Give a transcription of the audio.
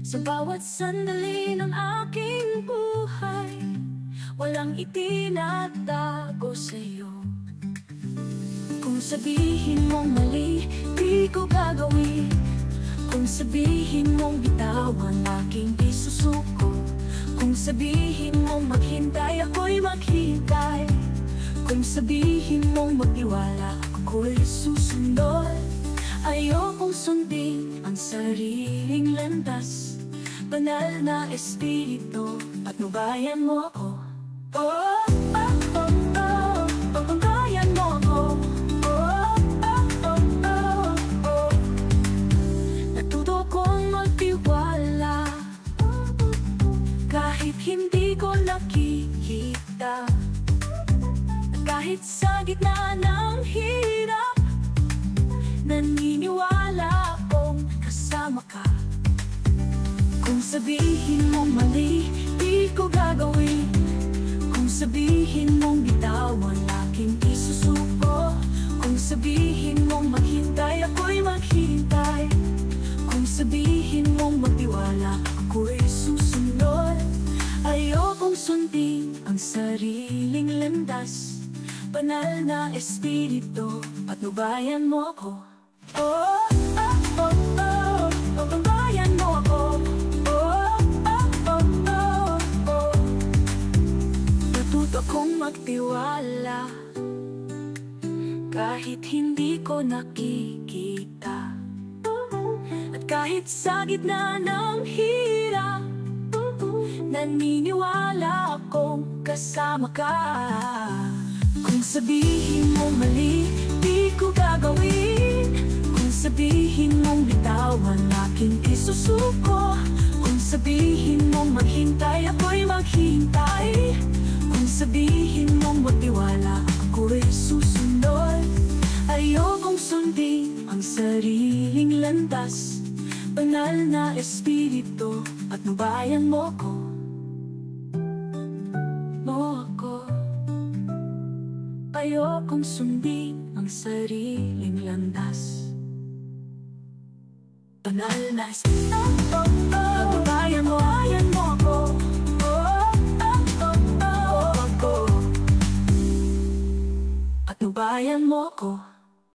Sa bawat sandali ng aking buhay, walang itinatago sa'yo. Kung sabihin mong mali, di ko gagawin. Kung sabihin mong bitaw ang aking isusuko. Kung sabihin mong maghintay, ako'y maghintay. Kung sabihin mong magtiwala, ako'y susunod. Ayokong sundin ang sariling landas. Banal na espiritu, patnubayan mo ako. Oh, oh, oh, oh, patnubayan mo ako. Oh, oh, oh, oh, oh. Natuto kong magtiwala kahit hindi ko nakikita. Kahit sa gitna ng hirap, naniniwala akong kasama ka. Kung sabihin mong mali, di ko gagawin. Kung sabihin mong bitaw ang aking isusuko. Kung sabihin mong maghintay, ako'y maghintay. Kung sabihin mong magtiwala, ako'y susunod. Ayokong sundin ang sariling landas. Banal na espiritu, patnubayan mo ako. Oh, oh, oh, oh, patnubayan mo ako. Oh, oh, oh, oh, oh. Natuto kong magtiwala kahit hindi ko nakikita. At kahit sa gitna ng hirap, naniniwala akong kasama ka. Kung sabihin mo mali, di ko gagawin. Kung sabihin mong bitaw ang aking isusuko. Kung sabihin mong maghintay, ako'y maghintay. Kung sabihin mong magtiwala, ako'y susunod. Ayokong sundin ang sariling landas. Banal na espiritu, patnubayan mo ko. Ayokong sundin ang sariling landas. Banal na espiritu, patnubayan mo ako. Patnubayan mo ako.